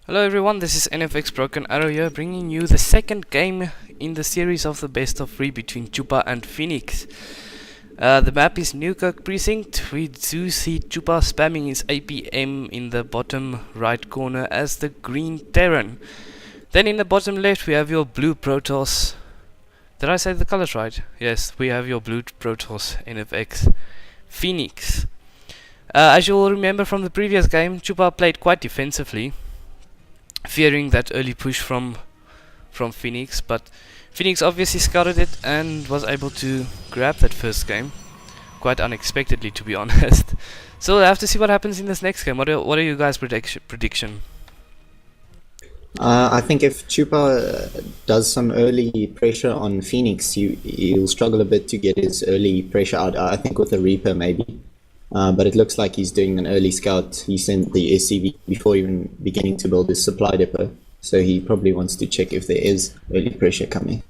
Hello everyone, this is NFX Broken Arrow here, bringing you the second game in the series of the best of 3 between Chupa and Phoenix. The map is Newkirk Precinct. We do see Chupa spamming his APM in the bottom right corner as the green Terran. Then in the bottom left we have your blue Protoss. Did I say the colors right? Yes, we have your blue Protoss NFX Phoenix. As you will remember from the previous game, Chupa played quite defensively, fearing that early push from Phoenix, but Phoenix obviously scouted it and was able to grab that first game, quite unexpectedly to be honest. So we'll have to see what happens in this next game. What are you guys' prediction? I think if Chupa does some early pressure on Phoenix, he'll struggle a bit to get his early pressure out. I think with the Reaper maybe. But it looks like he's doing an early scout. He sent the SCV before even beginning to build his supply depot. So he probably wants to check if there is early pressure coming.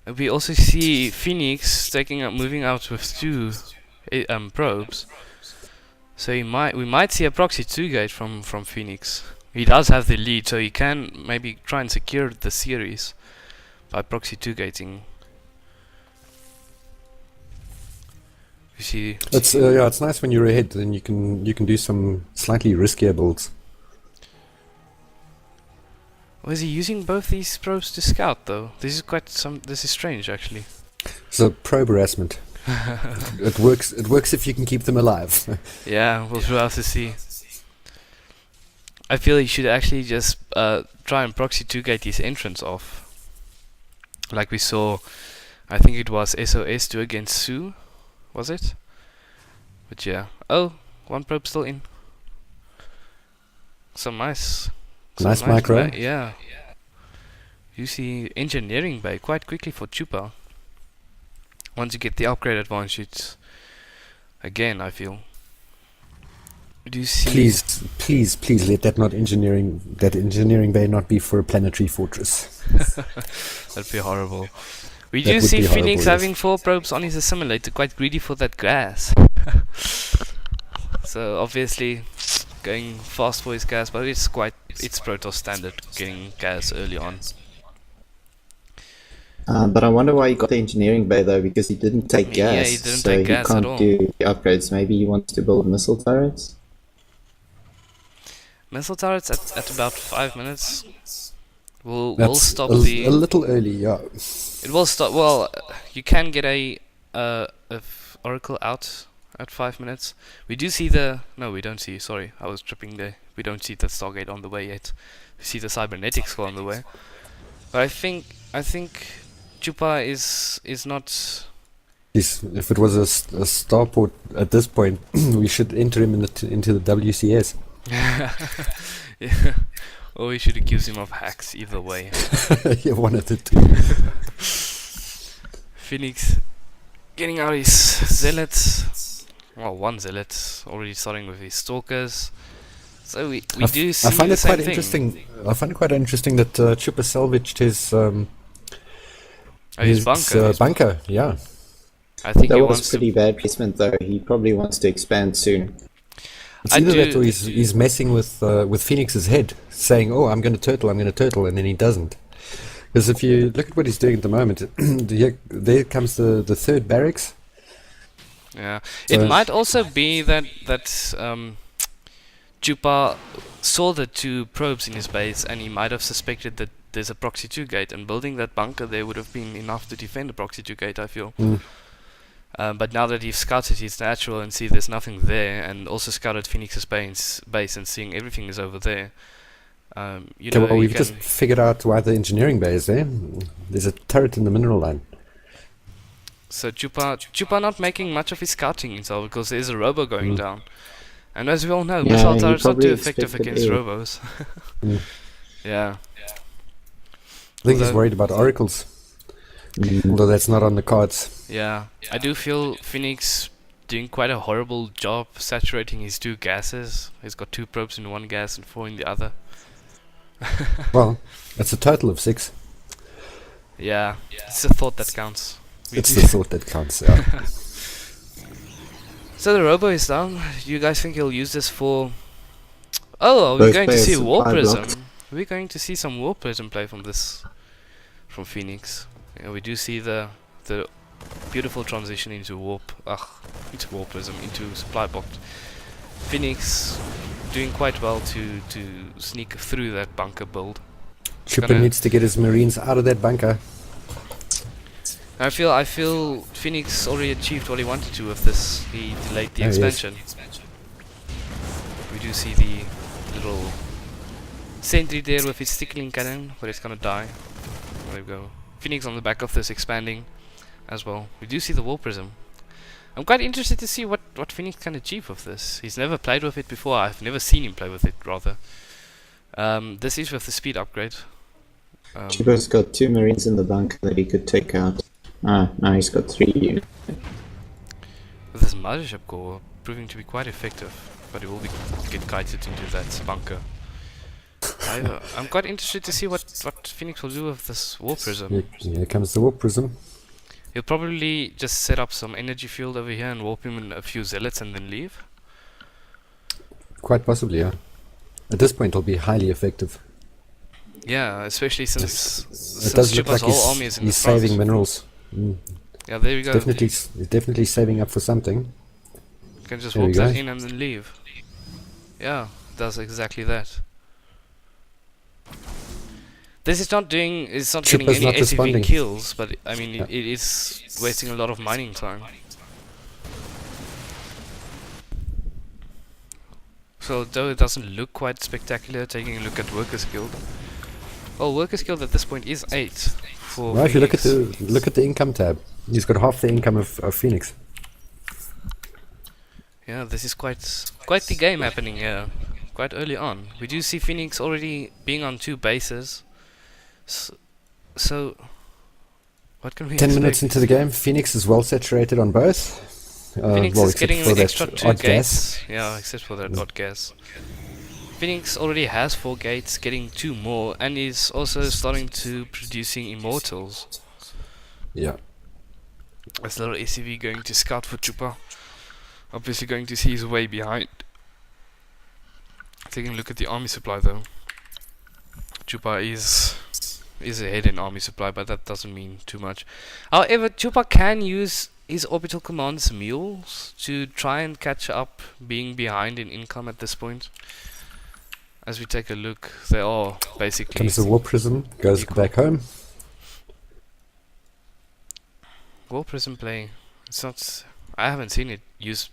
We also see Phoenix moving out with two probes. So we might see a proxy 2 gate from Phoenix. He does have the lead, so he can maybe try and secure the series by proxy 2 gating. You see, it's nice when you're ahead. Then you can do some slightly riskier builds. Was he using both these probes to scout though? This is strange actually. So probe harassment. It works. It works if you can keep them alive. Yeah, we'll have to see. I feel he should actually just try and proxy 2 gate his entrance off, like we saw. I think it was SOS 2 against Sue, was it? But yeah. Oh, one probe still in. Some nice micro. Yeah. You see engineering bay quite quickly for Chupa. Once you get the upgrade advantage, again, I feel. Do you see? Please let that engineering bay not be for a planetary fortress. That'd be horrible. We do see Phoenix having 4 probes on his assimilator, quite greedy for that gas. So obviously going fast for his gas, but it's Protoss standard getting gas early on. But I wonder why he got the engineering bay though, because he didn't take gas. Yeah, he didn't take gas at all. So he can't do the upgrades. Maybe he wants to build missile turrets? Missile turrets at about 5 minutes. We'll stop a little early, yeah. It will stop. Well, you can get a Oracle out at 5 minutes. We do see no, we don't see. Sorry, I was tripping there. We don't see the Stargate on the way yet. We see the cybernetic skull on the way. But I think Chupa is not. If it was a starport at this point, we should enter him into the WCS. Yeah. Or we should accuse him of hacks, either way. Yeah, one of the two. Phoenix getting out his zealots. Well, one zealot already starting with his stalkers. So we do see I find the it same quite thing. interesting. I find it quite interesting that Chupa salvaged his bunker. Yeah. I think That was pretty bad placement though. He probably wants to expand soon. It's either that or he's messing with Phoenix's head, saying, "Oh, I'm going to turtle," and then he doesn't. Because if you look at what he's doing at the moment, there comes the third barracks. Yeah, it might also be that Chupa saw the 2 probes in his base, and he might have suspected that there's a proxy 2 gate, and building that bunker there would have been enough to defend a proxy 2 gate, I feel. But now that he's scouted his natural and see there's nothing there, and also scouted Phoenix's base and seeing everything is over there, we've just figured out why the engineering bay is there. There's a turret in the mineral line. So Chupa not making much of his scouting himself because there's a robo going down, and as we all know, missile turrets not too effective against robos. Yeah. I think he's worried about oracles. Although that's not on the cards. Yeah, I do feel Phoenix doing quite a horrible job saturating his 2 gases. He's got 2 probes in one gas and 4 in the other. Well, that's a total of 6. Yeah, it's the thought that counts. It's the thought that counts, yeah. So the robo is down. Do you guys think he'll use this for Oh, are we Both going to players see War supply Prism? blocked. We're going to see some War Prism play from Phoenix. Yeah, we do see the beautiful transition into into War Prism, into supply blocked. Phoenix doing quite well to sneak through that bunker build. Chupa needs to get his Marines out of that bunker. I feel Phoenix already achieved what he wanted to with this. He delayed the expansion. We do see the little sentry there with his tickling cannon, but it's gonna die. There we go. Phoenix on the back of this expanding as well. We do see the War Prism. I'm quite interested to see what Phoenix can achieve with this. He's never played with it before. I've never seen him play with it, rather. This is with the speed upgrade. Chupa's got 2 Marines in the bunker that he could take out. Now he's got 3. With this Mothership core proving to be quite effective, but it will get kited into that bunker. I'm quite interested to see what Phoenix will do with this War Prism. Here comes the War Prism. He'll probably just set up some energy field over here and warp him in a few zealots and then leave. Quite possibly, yeah. At this point, it'll be highly effective. Yeah, especially since It does look Chupa's like whole army is in he's the front. saving minerals. Yeah, there we go. He's definitely saving up for something. You can just There warp we that go. in and then leave. Yeah, it does exactly that. This is not getting Chupa's any not SCV responding. kills, but I mean Yeah. it is wasting a lot of mining time. So though it doesn't look quite spectacular, taking a look at Workers Guild. Well, Workers Guild at this point is 8 for Well, if you look at Phoenix. the income tab, he's got half the income of Phoenix. Yeah, this is quite the game happening here, quite early on. We do see Phoenix already being on 2 bases. So what can we 10 expect? minutes into the game, Phoenix is well saturated on both. Phoenix well, is except getting for an that extra 2 odd gates. gas. Yeah, except for that odd gas. Phoenix already has 4 gates, getting 2 more, and is also starting to producing immortals. Yeah. This little SCV going to scout for Chupa. Obviously going to see his way behind. Taking a look at the army supply though. Chupa is ahead in army supply, but that doesn't mean too much. However, Chupa can use his orbital command's mules to try and catch up being behind in income at this point. As we take a look, they are basically Comes the War Prism, goes equal. back home. War Prism play. It's not. I haven't seen it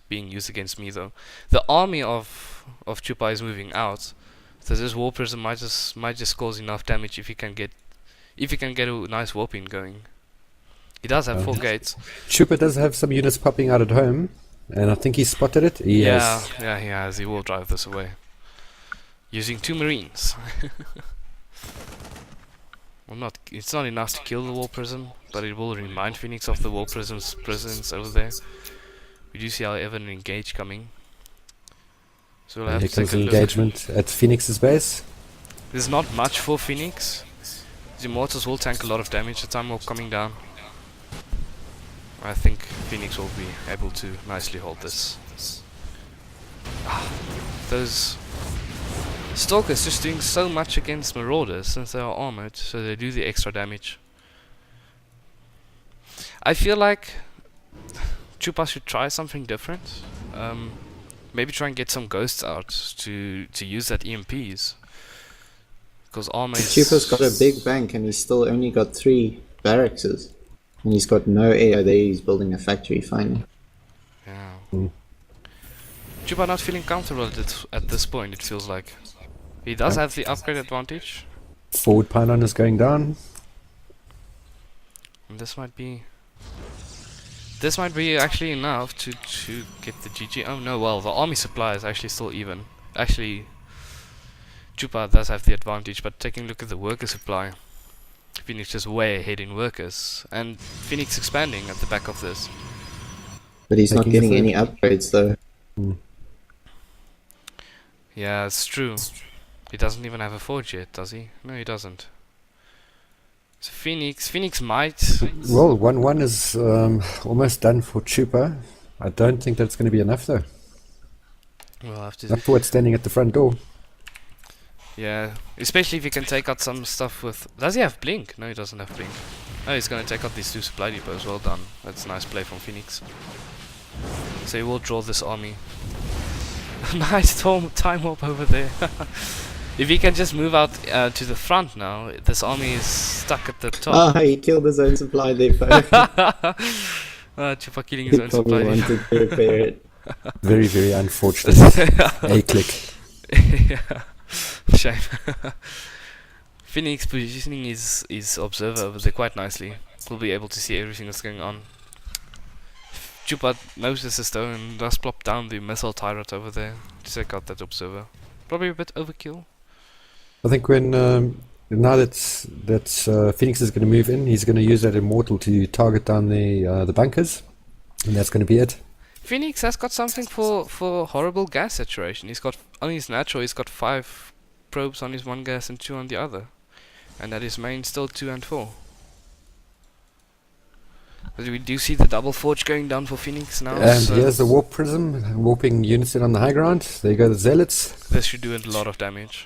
being used against me though. The army of Chupa is moving out, so this War Prism might just cause enough damage if he can get a nice warping going. He does have 4 gates. Chupa does have some units popping out at home, and I think he spotted it. He Yeah, has. yeah, he has. He will drive this away using 2 Marines. Well, it's not enough to kill the War Prism, but it will remind Phoenix of the War Prism's presence over there. We do see however an engage coming. So we'll have Here to comes take a the look. engagement at Phoenix's base. There's not much for Phoenix. The Immortals will tank a lot of damage. The time will coming down. I think Phoenix will be able to nicely hold this. Those Stalkers just doing so much against Marauders since they are armored, so they do the extra damage. I feel like Chupa should try something different. Maybe try and get some ghosts out to use that EMPs. Because armor is... Chupa's got a big bank and he's still only got 3 barracks. And he's got no air. There he's building a factory finally. Yeah. Chupa not feeling comfortable at this point, it feels like. He does have the upgrade advantage. Forward pylon is going down. And this might be actually enough to get the GG. Oh no, well, the army supply is actually still even. Actually, Chupa does have the advantage, but taking a look at the worker supply, Phoenix just way ahead in workers, and Phoenix expanding at the back of this. But he's not Taking getting the any upgrades though. Yeah, it's true. He doesn't even have a forge yet, does he? No, he doesn't. So Phoenix might... Well, 1-1 is almost done for Chupa. I don't think that's going to be enough though. We'll have to... Not for what's standing at the front door. Yeah, especially if he can take out some stuff with... Does he have Blink? No, he doesn't have Blink. Oh, he's going to take out these 2 supply depots. Well done. That's a nice play from Phoenix. So he will draw this army. Nice time warp over there. If he can just move out to the front now, this army is stuck at the top. Oh, he killed his own supply depot. Chupa killing He his own probably supply depot. wanted to repair it. Very, very unfortunate. A click. Yeah. Shame. Phoenix positioning his observer over there quite nicely. We'll be able to see everything that's going on. Chupa notices this though and does plop down the missile turret over there to take out that observer. Probably a bit overkill. I think when now that Phoenix is going to move in, he's going to use that immortal to target down the bunkers, and that's going to be it. Phoenix has got something for horrible gas saturation. He's got on his natural. He's got 5 probes on his one gas and 2 on the other, and at his main still 2 and 4. But we do see the double forge going down for Phoenix now. And so here's the warp prism, warping units in on the high ground. There you go, the zealots. this should do a lot of damage.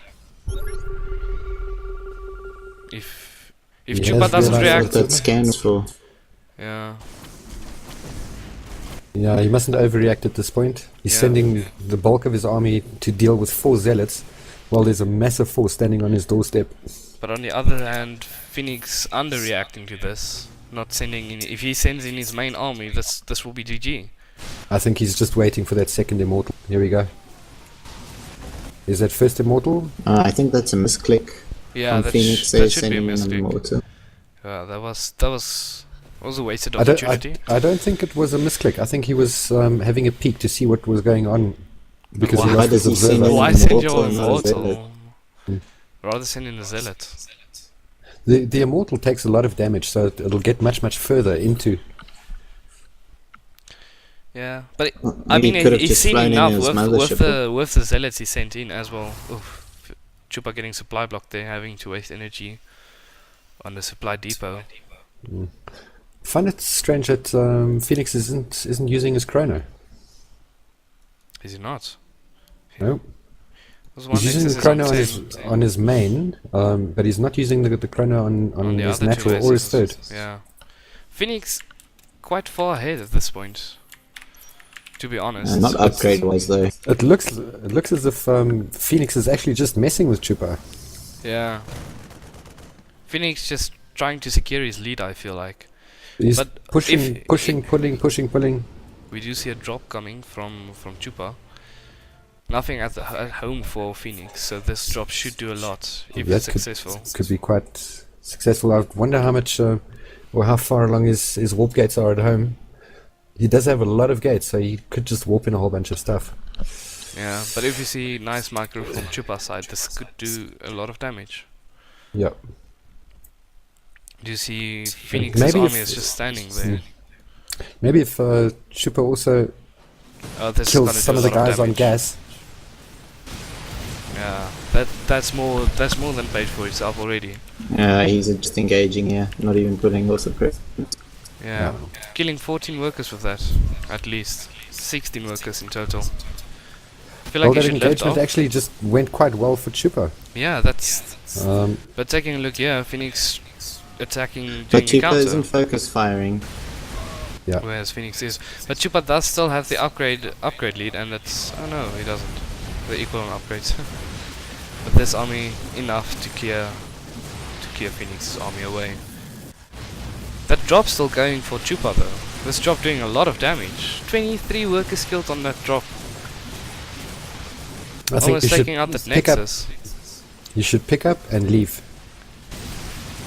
If He Chupa has doesn't realized react, What that scan's for. yeah. Yeah, he mustn't overreact at this point. He's Yeah. sending the bulk of his army to deal with 4 zealots, while there's a massive force standing on his doorstep. But on the other hand, Phoenix underreacting to this, not sending in. If he sends in his main army, this will be GG. I think he's just waiting for that second immortal. Here we go. Is that first immortal? I think that's a misclick Yeah, from that, Phoenix that there, should be a sending in a mistake. mortar. Yeah, that was a wasted I opportunity. don't think it was a misclick. I think he was having a peek to see what was going on, because he Why lost his does he send observer. in Why an send your immortal and not a immortal? Rather send in a zealot. The immortal takes a lot of damage, so it'll get much further into. Yeah, but Well, I maybe mean, he could have he's just seen flown in enough his with mothership. with the zealots he sent in as well. Oof. Chupa getting supply blocked there, having to waste energy on the supply depot. Find it strange that Phoenix isn't using his chrono. Is he not? No, Was one he's using Nexus the is chrono on on his main, but he's not using the chrono on the his other two natural or his third. SCs. Yeah, Phoenix quite far ahead at this point. To be honest, Not upgrade wise though. It looks as if Phoenix is actually just messing with Chupa. yeah. Phoenix just trying to secure his lead. I feel like He's But pushing, pulling. we do see a drop coming from Chupa. Nothing at home for Phoenix, so this drop should do a lot if That it's successful. Could be quite successful. I wonder how much or how far along his warp gates are at home. He does have a lot of gates, so he could just warp in a whole bunch of stuff. Yeah, but if you see nice micro from Chupa's side, this could do a lot of damage. Yeah. Do you see Phoenix's maybe army if- is just standing there? Maybe if Chupa also Oh, this is kills gonna some do of a the lot guys on damage. gas. Yeah, that's more than paid for itself already. He's just engaging here, not even putting also press. Yeah. Killing 14 workers with that, at least 16 workers in total. I feel Well, like that you should lift engagement off. actually just went quite well for Chupa. Yeah, that's. Um, But taking a look here, Phoenix attacking, doing But a Chupa counter. isn't focus firing. Whereas Phoenix is, but Chupa does still have the upgrade lead, and that's oh no, he doesn't. The equal on upgrades. But this army enough to clear Phoenix's army away. That drop's still going for Chupa though. This drop doing a lot of damage. 23 workers killed on that drop. I think Almost you should taking out that pick up. Nexus. You should pick up and leave.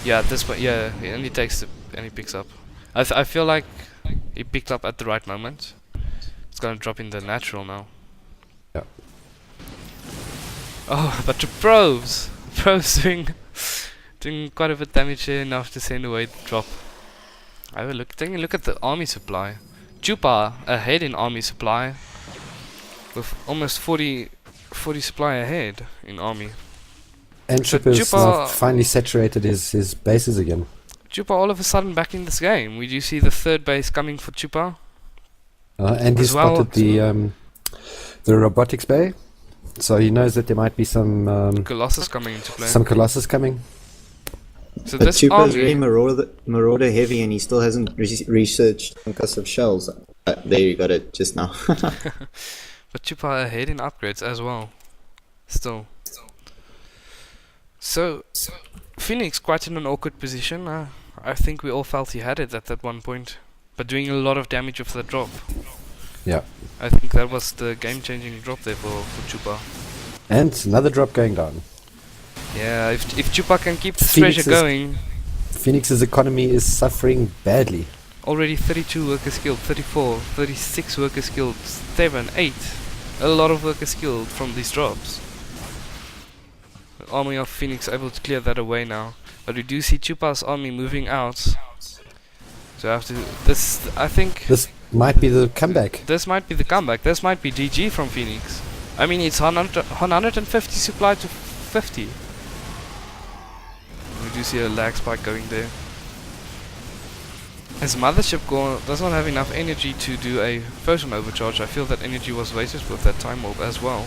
Yeah, at this point, yeah, he only picks up. I feel like he picked up at the right moment. It's gonna drop in the natural now. Yeah. Oh, but the probes doing quite a bit of damage here, enough to send away the drop. Taking a look at the army supply. Chupa ahead in army supply, with almost 40 supply ahead in army. And So Chupa's now Chupa- finally saturated his bases again. Chupa all of a sudden back in this game. We do see the third base coming for Chupa. And he As well, spotted the robotics bay. So he knows that there might be some Colossus coming into play. Colossus coming. So But this Chupa's army, very marauder heavy, and he still hasn't researched concussive shells. There you got it just now. but Chupa ahead in upgrades as well. Still. So Phoenix quite in an awkward position. I think we all felt he had it at that one point, but doing a lot of damage with the drop. Yeah. I think that was the game-changing drop there for Chupa. And another drop going down. Yeah, if Chupa can keep this Phoenix's- treasure going, Phoenix's economy is suffering badly. already 32 workers killed, 34, 36 workers killed, 7, 8. A lot of workers killed from these drops. The army of Phoenix able to clear that away now. But we do see Chupa's army moving out. So after this, I think This might be the comeback. this might be the comeback. This might be GG from Phoenix. I mean, it's 150 supply to 50. We do see a lag spike going there. As Mothership Core does not have enough energy to do a photon overcharge, I feel that energy was wasted with that time warp as well.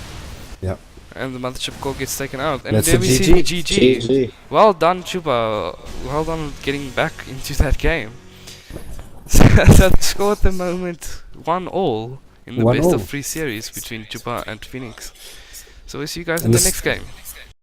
Yeah. And the Mothership Core gets taken out. And That's there a we GG. see GG. GG. Well done, Chupa. Well done getting back into that game. So that score at the moment 1-all in the 1-all. best of 3 series between Chupa and Phoenix. So we'll see you guys in And the this- next game.